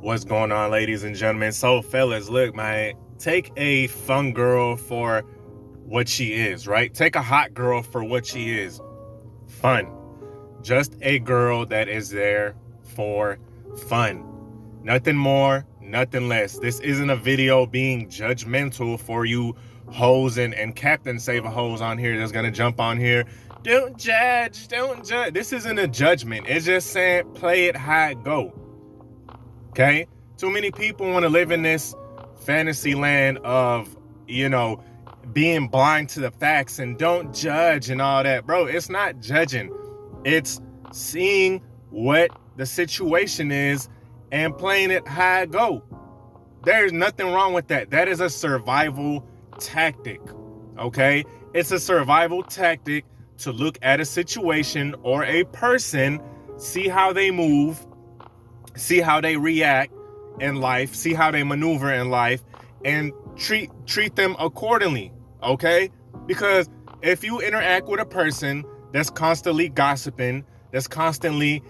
What's going on, ladies and gentlemen? So, fellas, look, man, take a fun girl for what she is, right? Take a hot girl for what she is. Fun. Just a girl that is there for fun. Nothing more, nothing less. This isn't a video being judgmental for you hoes and Captain Save a Hoes on here that's gonna jump on here. Don't judge, don't judge. This isn't a judgment. It's just saying play it how it go. Okay? Too many people want to live in this fantasy land of, being blind to the facts and don't judge and all that. Bro, it's not judging. It's seeing what the situation is and playing it how it go. There's nothing wrong with that. That is a survival tactic. Okay? It's a survival tactic to look at a situation or a person, see how they move, see how they react in life, see how they maneuver in life, and treat them accordingly, okay? Because if you interact with a person that's constantly gossiping, that's constantly,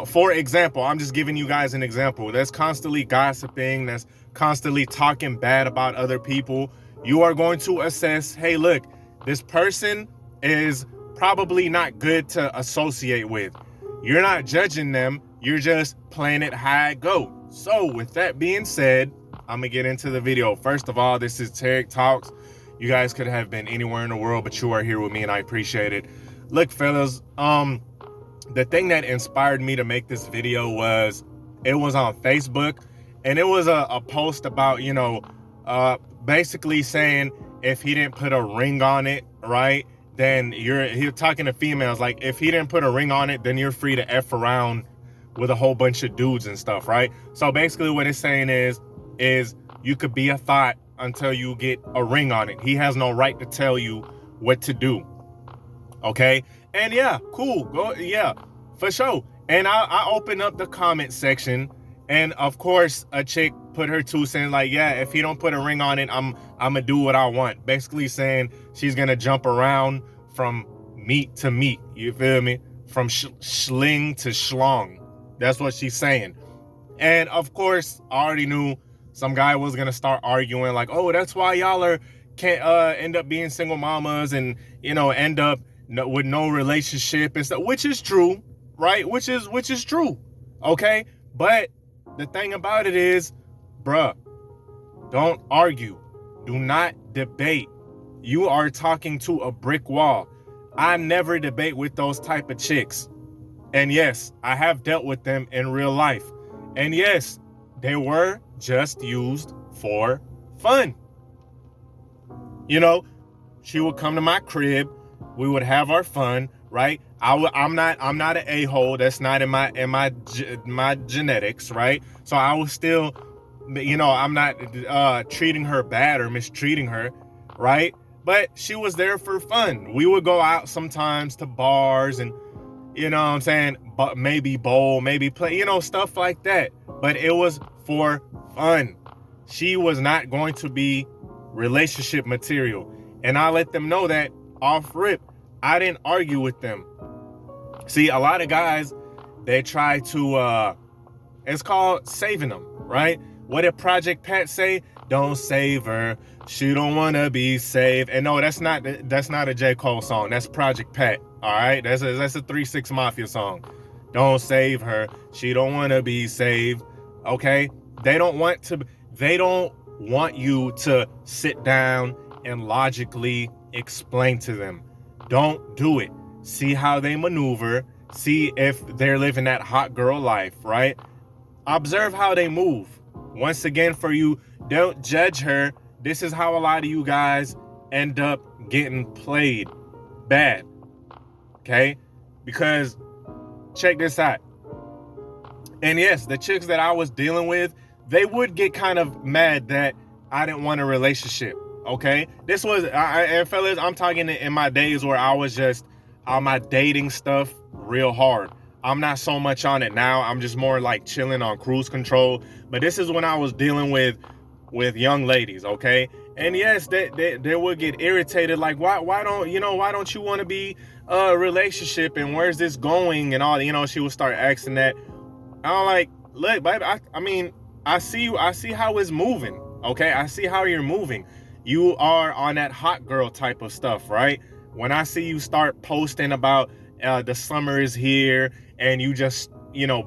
for example, I'm just giving you guys an example, that's constantly gossiping, that's constantly talking bad about other people, you are going to assess, hey, look, this person is probably not good to associate with. You're not judging them. You're just playing it how it go. So with that being said, I'm gonna get into the video. First of all, this is Tarik Talks. You guys could have been anywhere in the world, but you are here with me and I appreciate it. Look, fellas, the thing that inspired me to make this video was, it was on Facebook and it was a post about, basically saying if he didn't put a ring on it, right? Then you're talking to females, like if he didn't put a ring on it, then you're free to F around with a whole bunch of dudes and stuff, right? So basically what it's saying is you could be a thought until you get a ring on it. He has no right to tell you what to do. Okay? And yeah, cool. Go, yeah, for sure. And I opened up the comment section, and of course a chick put her 2 cents, like, yeah, if he don't put a ring on it, I'm gonna do what I want. Basically saying she's gonna jump around from meat to meat. You feel me? From schling to schlong. That's what she's saying. And of course, I already knew some guy was gonna start arguing, like, oh, that's why y'all can't end up being single mamas and end up with no relationship and stuff, which is true, right? Which is true. Okay? But the thing about it is, bruh, don't argue. Do not debate. You are talking to a brick wall. I never debate with those type of chicks. And yes, I have dealt with them in real life. And yes, they were just used for fun. She would come to my crib. We would have our fun, right? I'm not an a-hole. That's not in my genetics, right? So I was still, I'm not treating her bad or mistreating her, right? But she was there for fun. We would go out sometimes to bars and, what I'm saying, but maybe bowl, maybe play, stuff like that. But it was for fun. She was not going to be relationship material. And I let them know that off rip. I didn't argue with them. See, a lot of guys, they try to, it's called saving them, right? What did Project Pat say? Don't save her. She don't want to be saved. And no, that's not a J. Cole song. That's Project Pat. All right, that's a 3 6 Mafia song. Don't save her. She don't want to be saved. Okay, they don't want you to sit down and logically explain to them. Don't do it. See how they maneuver. See if they're living that hot girl life, right? Observe how they move. Once again, for you, don't judge her. This is how a lot of you guys end up getting played bad. Okay? Because check this out. And yes, the chicks that I was dealing with, they would get kind of mad that I didn't want a relationship. Okay? This was, and fellas, I'm talking in my days where I was just on my dating stuff real hard. I'm not so much on it now. I'm just more like chilling on cruise control. But this is when I was dealing with young ladies, okay? And yes, they would get irritated, like, why don't you want to be a relationship, and where's this going and all, she would start asking that. I'm like, look, baby, I mean, I see how it's moving. Okay, I see how you're moving. You are on that hot girl type of stuff, right? When I see you start posting about the summer is here, and you just,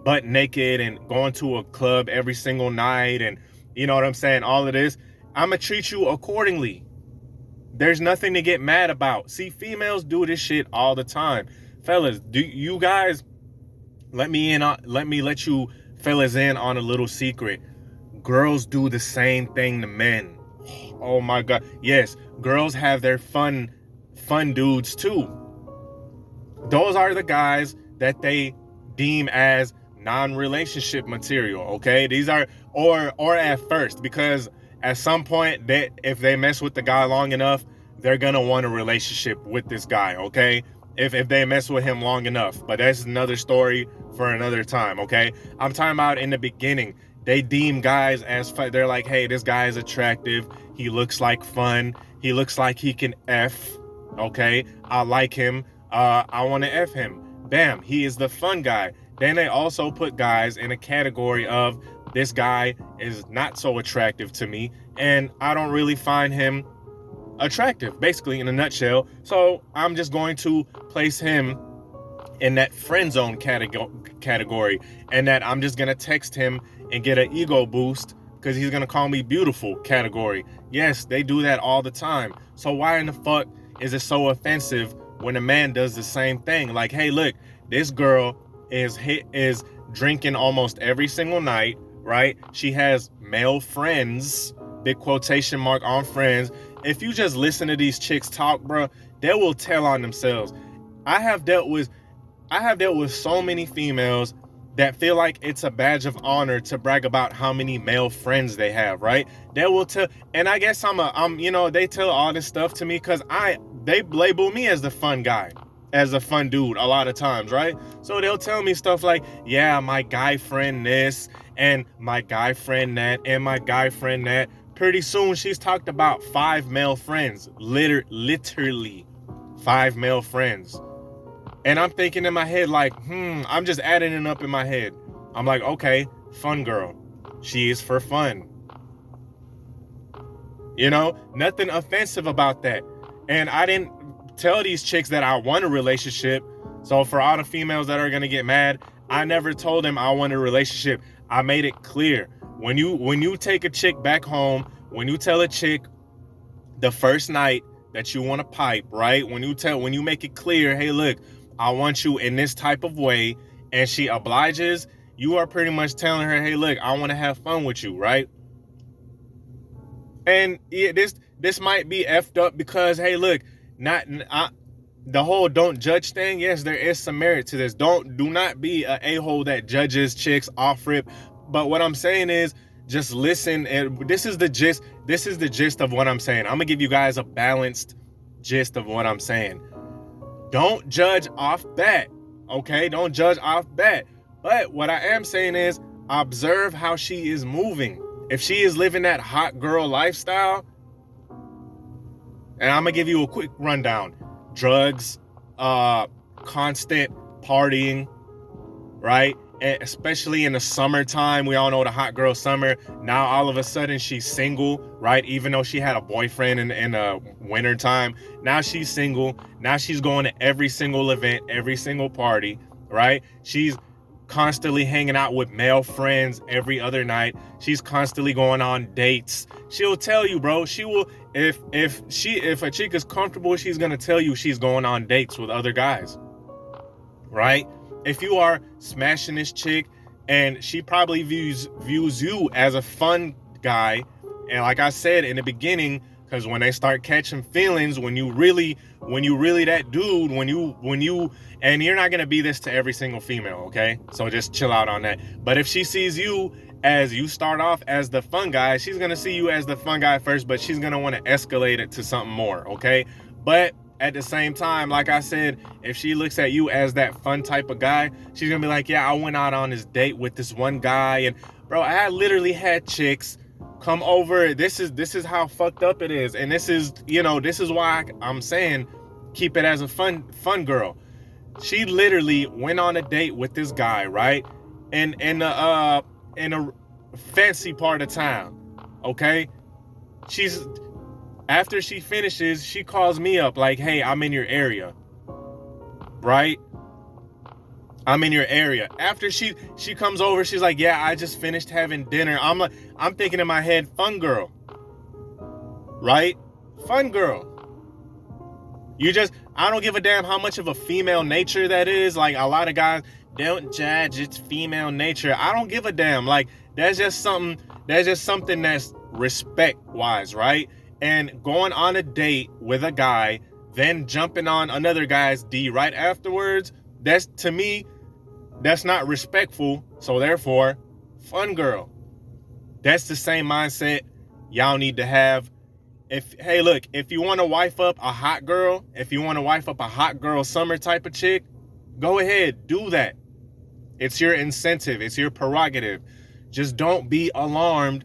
butt naked and going to a club every single night, and you know what I'm saying, all of this, I'm gonna treat you accordingly. There's nothing to get mad about. See, females do this shit all the time. Fellas, do you guys, let me let you fellas in on a little secret. Girls do the same thing to men. Oh my God. Yes, girls have their fun dudes too. Those are the guys that they deem as non-relationship material, okay? These are, or at first, because at some point, if they mess with the guy long enough, they're gonna want a relationship with this guy, okay? If they mess with him long enough. But that's another story for another time, okay? I'm talking about in the beginning. They deem guys as fun. They're like, hey, this guy is attractive. He looks like fun. He looks like he can F, okay? I like him. I want to F him. Bam, he is the fun guy. Then they also put guys in a category of, this guy is not so attractive to me, and I don't really find him attractive, basically, in a nutshell. So I'm just going to place him in that friend zone category, and that I'm just gonna text him and get an ego boost because he's gonna call me beautiful category. Yes, they do that all the time. So why in the fuck is it so offensive when a man does the same thing? Like, hey, look, this girl is drinking almost every single night, right? She has male friends, big quotation mark on friends. If you just listen to these chicks talk, bro, they will tell on themselves. I have dealt with so many females that feel like it's a badge of honor to brag about how many male friends they have, right? They will tell, and I guess they tell all this stuff to me because they label me as the fun guy, as a fun dude a lot of times, right? So they'll tell me stuff like, yeah, my guy friend this, and my guy friend that, and my guy friend that. Pretty soon she's talked about 5 male friends, literally 5 male friends. And I'm thinking in my head like, I'm just adding it up in my head. I'm like, okay, fun girl. She is for fun. Nothing offensive about that. And I didn't tell these chicks that I want a relationship. So for all the females that are going to get mad, I never told them I want a relationship. I made it clear. When you take a chick back home, when you tell a chick the first night that you want to pipe, right? When you make it clear, hey, look, I want you in this type of way, and she obliges, you are pretty much telling her, hey, look, I want to have fun with you, right? And yeah, this might be effed up because, hey, look, the whole don't judge thing. Yes, there is some merit to this. Do not be an a-hole that judges chicks off rip. But what I'm saying is, just listen, and this is the gist of what I'm saying. I'm gonna give you guys a balanced gist of what I'm saying. Don't judge off that, okay? Don't judge off that. But what I am saying is, observe how she is moving. If she is living that hot girl lifestyle, and I'm gonna give you a quick rundown: drugs, constant partying, right? And especially in the summertime, we all know the hot girl summer. Now all of a sudden she's single, right? Even though she had a boyfriend in the winter time, now she's single. Now she's going to every single event, every single party, right? She's constantly hanging out with male friends every other night. She's constantly going on dates. She'll tell you, bro. She will, if a chick is comfortable, she's gonna tell you she's going on dates with other guys, right? If you are smashing this chick and she probably views you as a fun guy, and like I said in the beginning, because when they start catching feelings, when you really that dude, and you're not gonna be this to every single female, okay? So just chill out on that. But if she sees you as, you start off as the fun guy, she's gonna see you as the fun guy first, but she's gonna want to escalate it to something more, okay? But at the same time, like I said, if she looks at you as that fun type of guy, she's gonna be like, yeah, I went out on this date with this one guy, and bro, I literally had chicks come over. This is how fucked up it is, and this is why I'm saying keep it as a fun girl. She literally went on a date with this guy, right? And fancy part of town. Okay? After she finishes, she calls me up like, hey, I'm in your area. Right? I'm in your area. After she comes over, she's like, yeah, I just finished having dinner. I'm thinking in my head, fun girl. Right? Fun girl. I don't give a damn how much of a female nature that is. Like, a lot of guys, don't judge, it's female nature. I don't give a damn. Like, that's just something that's respect-wise, right? And going on a date with a guy, then jumping on another guy's D right afterwards, to me, that's not respectful. So therefore, fun girl. That's the same mindset y'all need to have. If you want to wife up a hot girl, summer type of chick, go ahead, do that. It's your incentive. It's your prerogative. Just don't be alarmed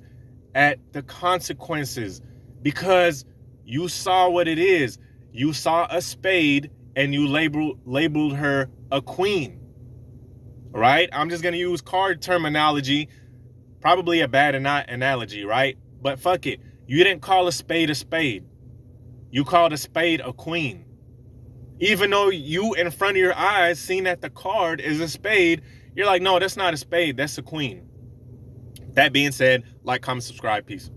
at the consequences, because you saw what it is. You saw a spade and you labeled her a queen, right? I'm just going to use card terminology, probably a bad analogy, right? But fuck it. You didn't call a spade a spade. You called a spade a queen. Even though you, in front of your eyes, seen that the card is a spade, you're like, no, that's not a spade, that's a queen. That being said, like, comment, subscribe, peace.